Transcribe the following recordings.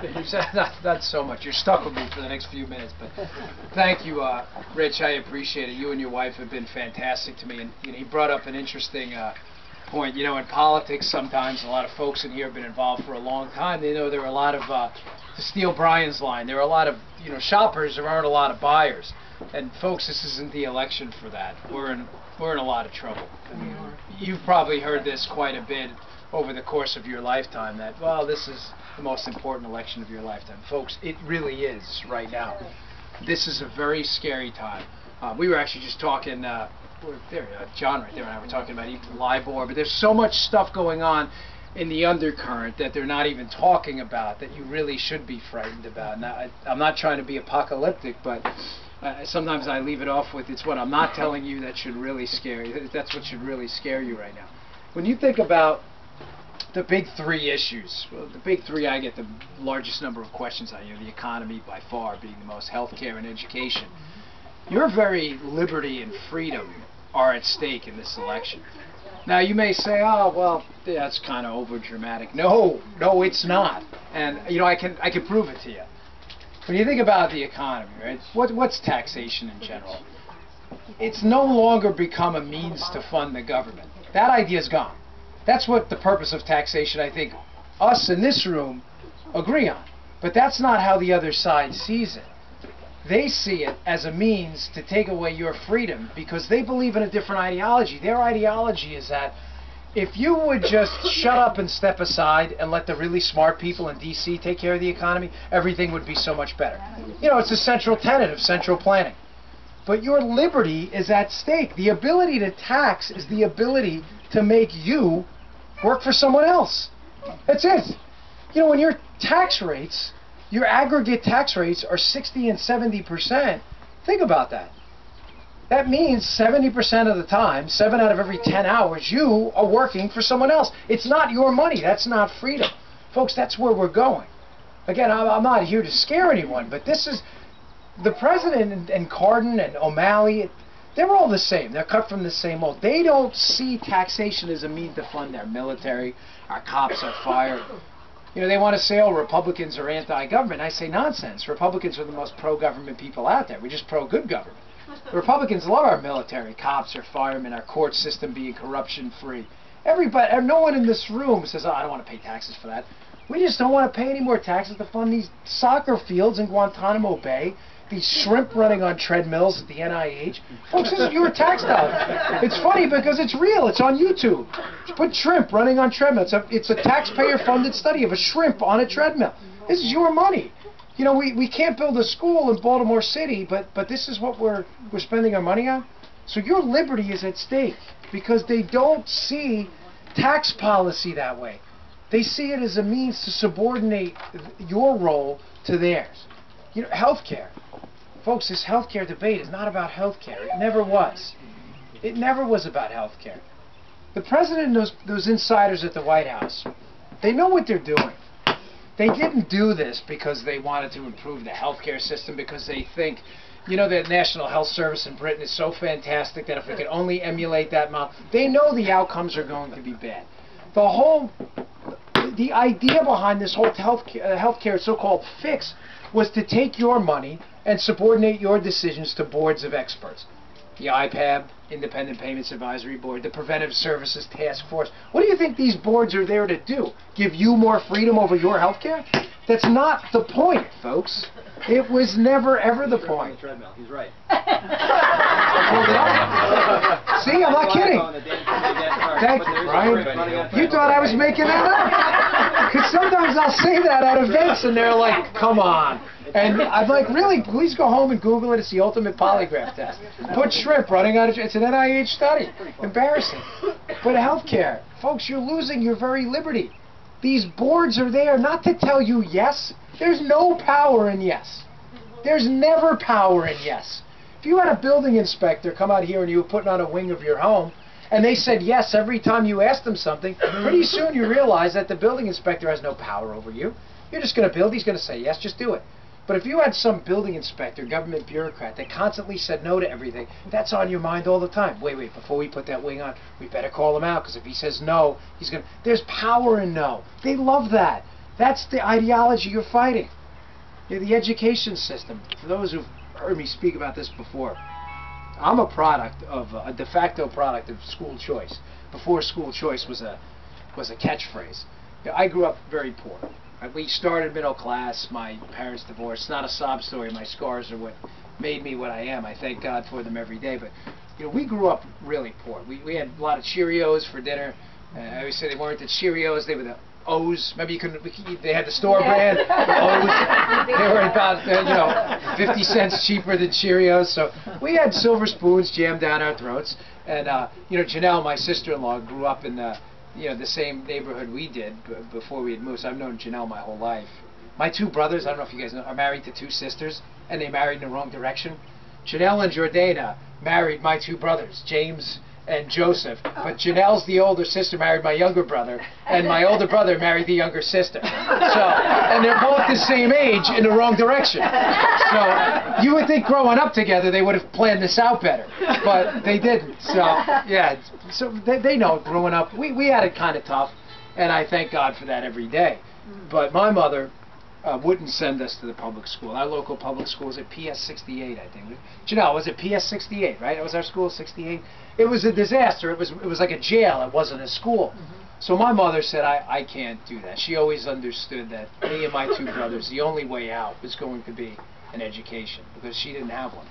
You said not so much. You're stuck with me for the next few minutes, but thank you, Rich. I appreciate it. You and your wife have been fantastic to me, and you know, he brought up an interesting point. You know, in politics, sometimes a lot of folks in here have been involved for a long time. They know there are a lot of, to steal Brian's line, there are a lot of shoppers. There aren't a lot of buyers. And folks, this isn't the election for that. We're in a lot of trouble. I mean, you've probably heard this quite a bit over the course of your lifetime, that, well, this is the most important election of your lifetime. Folks, it really is right now. This is a very scary time. We were actually just talking, John right there and I were talking about even LIBOR, but there's so much stuff going on in the undercurrent that they're not even talking about that you really should be frightened about. Now, I'm not trying to be apocalyptic, but sometimes I leave it off with, it's what I'm not telling you that should really scare you. That's what should really scare you right now. When you think about the big three issues, well, the big three, I get the largest number of questions on. The economy by far being the most, healthcare and education. Your very liberty and freedom are at stake in this election. Now you may say, oh well, that's kind of over dramatic. No, it's not. And I can prove it to you. When you think about the economy, right? What's taxation in general? It's no longer become a means to fund the government. That idea's gone. That's what the purpose of taxation, I think, us in this room agree on. But that's not how the other side sees it. They see it as a means to take away your freedom because they believe in a different ideology. Their ideology is that if you would just shut up and step aside and let the really smart people in D.C. take care of the economy, everything would be so much better. It's a central tenet of central planning. But your liberty is at stake. The ability to tax is the ability to make you work for someone else. That's it. When your tax rates, your aggregate tax rates are 60 and 70%, think about that. That means 70% of the time, 7 out of every 10 hours, you are working for someone else. It's not your money. That's not freedom. Folks, that's where we're going. Again, I'm not here to scare anyone, but this is, the president and Cardin and O'Malley, they're all the same. They're cut from the same mold. They don't see taxation as a means to fund their military. Our cops are fired. They want to say, oh, Republicans are anti-government. I say nonsense. Republicans are the most pro-government people out there. We're just pro-good government. The Republicans love our military, cops, our firemen, our court system being corruption-free. Everybody, no one in this room says, oh, I don't want to pay taxes for that. We just don't want to pay any more taxes to fund these soccer fields in Guantanamo Bay, these shrimp running on treadmills at the NIH. Folks, this is your tax dollars. It's funny because it's real. It's on YouTube. Put shrimp running on treadmills. It's a taxpayer-funded study of a shrimp on a treadmill. This is your money. We can't build a school in Baltimore City, but this is what we're spending our money on. So your liberty is at stake because they don't see tax policy that way. They see it as a means to subordinate your role to theirs. Healthcare. Folks, this healthcare debate is not about healthcare. It never was. It never was about healthcare. The president and those insiders at the White House, they know what they're doing. They didn't do this because they wanted to improve the healthcare system, because they think, the National Health Service in Britain is so fantastic that if we could only emulate that model, they know the outcomes are going to be bad. The idea behind this whole healthcare so-called fix was to take your money and subordinate your decisions to boards of experts. The IPAB, Independent Payments Advisory Board, the Preventive Services Task Force. What do you think these boards are there to do? Give you more freedom over your health care? That's not the point, folks. It was never, ever the point. He's right. See, I'm not kidding. Thank you, Brian. You thought I was making that up? Because sometimes I'll say that at events and they're like, come on. And I'm like, really, please go home and Google it. It's the ultimate polygraph test. Put shrimp running out of, it's an NIH study. Embarrassing. But healthcare, folks, you're losing your very liberty. These boards are there not to tell you yes. There's no power in yes. There's never power in yes. If you had a building inspector come out here and you were putting on a wing of your home, and they said yes every time you asked them something, pretty soon you realize that the building inspector has no power over you. You're just going to build, he's going to say yes, just do it. But if you had some building inspector, government bureaucrat that constantly said no to everything, that's on your mind all the time. Wait, before we put that wing on, we better call him out, because if he says no, he's going to... There's power in no. They love that. That's the ideology you're fighting. The education system. For those who've heard me speak about this before, I'm a product of a de facto product of school choice. Before school choice was a catchphrase. I grew up very poor. We started middle class. My parents divorced. It's not a sob story. My scars are what made me what I am. I thank God for them every day. But we grew up really poor. We had a lot of Cheerios for dinner. I always say they weren't the Cheerios. They were the O's. Remember, they had the store brand O's. They were about 50 cents cheaper than Cheerios. So we had silver spoons jammed down our throats. And Janelle, my sister-in-law, grew up in the same neighborhood we did before we had moved. So I've known Janelle my whole life. My two brothers, I don't know if you guys know, are married to two sisters, and they married in the wrong direction. Janelle and Jordana married my two brothers, James and Joseph, but Janelle's the older sister married my younger brother, and my older brother married the younger sister. And they're both the same age in the wrong direction. So you would think growing up together they would have planned this out better, but they didn't. So yeah, so they know growing up we had it kind of tough, and I thank God for that every day. But my mother wouldn't send us to the public school. Our local public school was at PS 68, I think. Janelle, was it PS 68, right? It was our school, 68. It was a disaster. It was like a jail. It wasn't a school. So my mother said, I can't do that. She always understood that me and my two brothers, the only way out was going to be an education, because she didn't have one.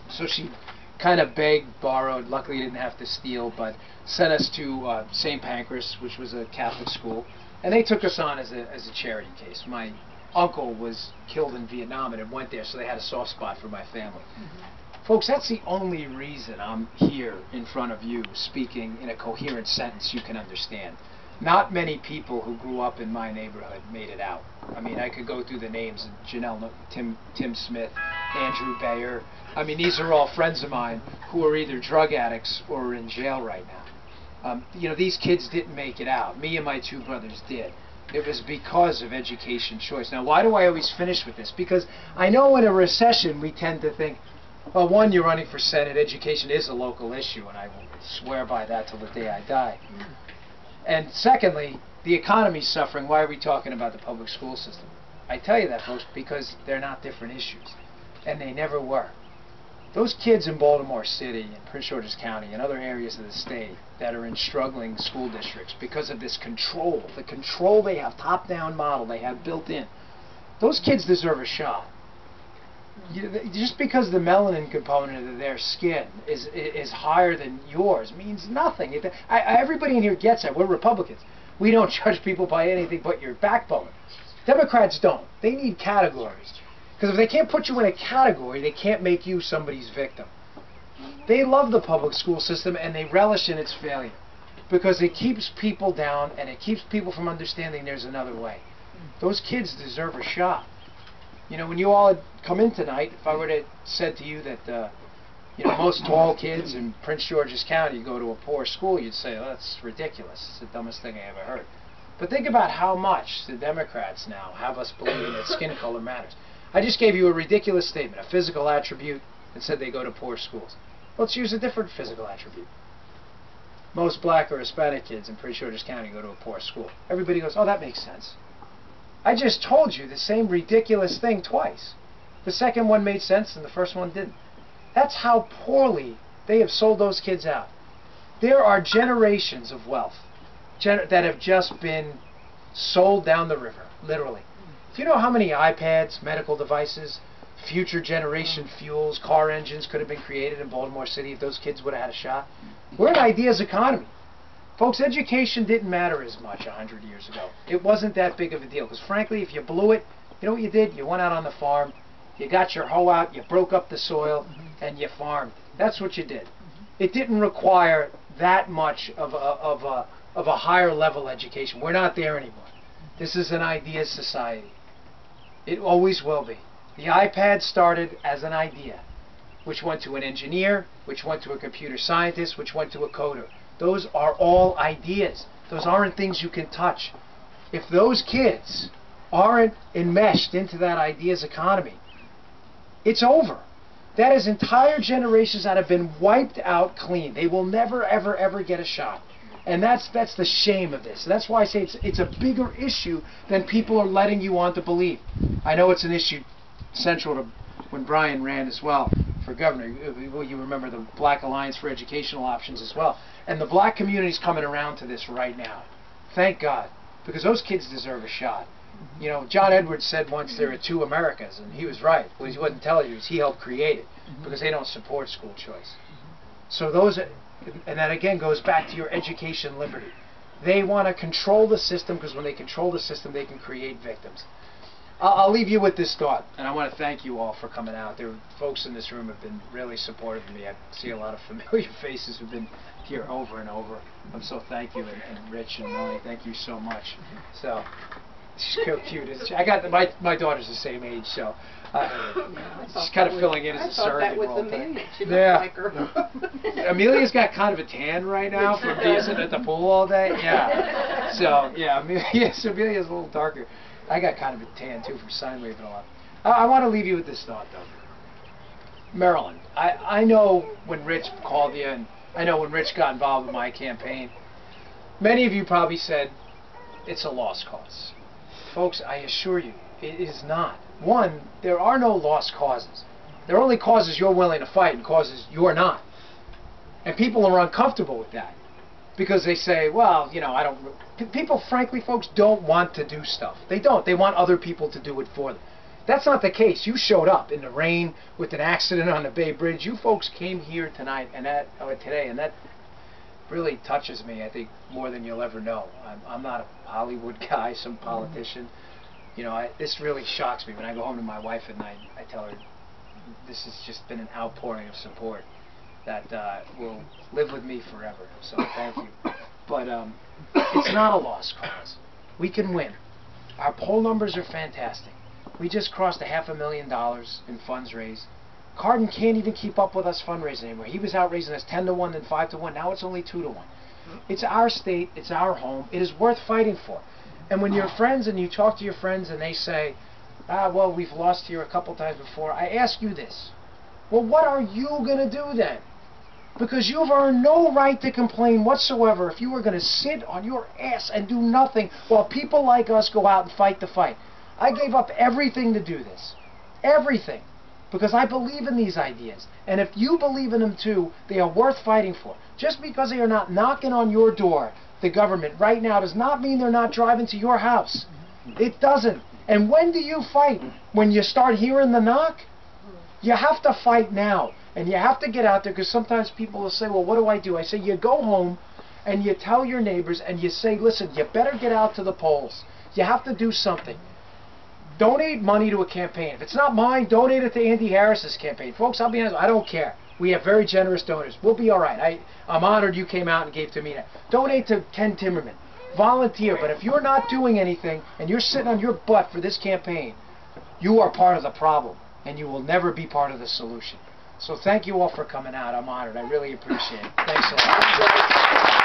So she kind of begged, borrowed, luckily didn't have to steal, but sent us to St. Pancras, which was a Catholic school. And they took us on as a charity case. My uncle was killed in Vietnam and went there, so they had a soft spot for my family. Folks, that's the only reason I'm here in front of you speaking in a coherent sentence you can understand. Not many people who grew up in my neighborhood made it out. I mean, I could go through the names of Janelle, Tim Smith, Andrew Bayer. I mean, these are all friends of mine who are either drug addicts or are in jail right now. These kids didn't make it out. Me and my two brothers did. It was because of education choice. Now, why do I always finish with this? Because I know in a recession we tend to think, well, one, you're running for Senate. Education is a local issue, and I will swear by that till the day I die. And secondly, the economy's suffering. Why are we talking about the public school system? I tell you that, folks, because they're not different issues, and they never were. Those kids in Baltimore City and Prince George's County and other areas of the state that are in struggling school districts because of this control, the control they have, top-down model they have built in, those kids deserve a shot. Just because the melanin component of their skin is higher than yours means nothing. Everybody in here gets that. We're Republicans. We don't judge people by anything but your backbone. Democrats don't. They need categories. Because if they can't put you in a category, they can't make you somebody's victim. They love the public school system and they relish in its failure because it keeps people down and it keeps people from understanding there's another way. Those kids deserve a shot. When you all had come in tonight, if I were to said to you that most tall kids in Prince George's County go to a poor school, you'd say, oh, that's ridiculous. It's the dumbest thing I ever heard. But think about how much the Democrats now have us believing that skin color matters. I just gave you a ridiculous statement, a physical attribute, and said they go to poor schools. Let's use a different physical attribute. Most black or Hispanic kids in Prince George's County go to a poor school. Everybody goes, oh, that makes sense. I just told you the same ridiculous thing twice. The second one made sense and the first one didn't. That's how poorly they have sold those kids out. There are generations of wealth that have just been sold down the river, literally. Do you know how many iPads, medical devices, future generation fuels, car engines could have been created in Baltimore City if those kids would have had a shot? We're an ideas economy. Folks, education didn't matter as much 100 years ago. It wasn't that big of a deal. Because frankly, if you blew it, you know what you did? You went out on the farm, you got your hoe out, you broke up the soil, and you farmed. That's what you did. It didn't require that much of a higher level education. We're not there anymore. This is an ideas society. It always will be. The iPad started as an idea, which went to an engineer, which went to a computer scientist, which went to a coder. Those are all ideas. Those aren't things you can touch. If those kids aren't enmeshed into that ideas economy, it's over. That is entire generations that have been wiped out clean. They will never, ever, ever get a shot. And that's the shame of this. That's why I say it's a bigger issue than people are letting you on to believe. I know it's an issue central to when Brian ran as well for governor. You remember the Black Alliance for Educational Options as well. And the black community's coming around to this right now. Thank God. Because those kids deserve a shot. You know, John Edwards said once there are two Americas, and he was right. What he wasn't telling you is he helped create it, because they don't support school choice. So those, and that again goes back to your education liberty. They want to control the system, because when they control the system, they can create victims. I'll leave you with this thought, and I want to thank you all for coming out. There, folks in this room have been really supportive of me. I see a lot of familiar faces who've been here over and over. I'm so thank you, and Rich and Melanie, thank you so much. So she's so cute. I got my daughter's the same age, so she's kind of filling in as a surrogate role. Yeah. Amelia's got kind of a tan right now from being sitting at the pool all day. Yeah. So yeah, Amelia's a little darker. I got kind of a tan too from sign waving a lot. I want to leave you with this thought though. Maryland. I know when Rich called you, and I know when Rich got involved with my campaign, many of you probably said it's a lost cause. Folks, I assure you, it is not. One, there are no lost causes. There are only causes you're willing to fight and causes you're not. And people are uncomfortable with that. Because they say, well, you know, I don't... People, frankly, folks, don't want to do stuff. They don't. They want other people to do it for them. That's not the case. You showed up in the rain with an accident on the Bay Bridge. You folks came here tonight and today, and that really touches me, I think, more than you'll ever know. I'm not a Hollywood guy, some politician. You know, this really shocks me. When I go home to my wife at night, I tell her this has just been an outpouring of support that will live with me forever. So thank you. But it's not a lost cause. We can win. Our poll numbers are fantastic. We just crossed $500,000 in funds raised. Cardin can't even keep up with us fundraising anymore. He was out raising us 10 to 1, then 5 to 1. Now it's only 2 to 1. It's our state. It's our home. It is worth fighting for. And when you're friends and you talk to your friends and they say, well, we've lost here a couple times before, I ask you this. Well, what are you going to do then? Because you've earned no right to complain whatsoever if you were going to sit on your ass and do nothing while people like us go out and fight the fight. I gave up everything to do this. Everything. Because I believe in these ideas. And if you believe in them too, they are worth fighting for. Just because they are not knocking on your door, the government, right now, does not mean they're not driving to your house. It doesn't. And when do you fight? When you start hearing the knock? You have to fight now. And you have to get out there, because sometimes people will say, well, what do I do? I say, you go home and you tell your neighbors and you say, listen, you better get out to the polls. You have to do something. Donate money to a campaign. If it's not mine, donate it to Andy Harris's campaign. Folks, I'll be honest, I don't care. We have very generous donors. We'll be all right. I'm honored you came out and gave to me. Donate to Ken Timmerman. Volunteer. But if you're not doing anything and you're sitting on your butt for this campaign, you are part of the problem, and you will never be part of the solution. So thank you all for coming out. I'm honored. I really appreciate it. Thanks a lot.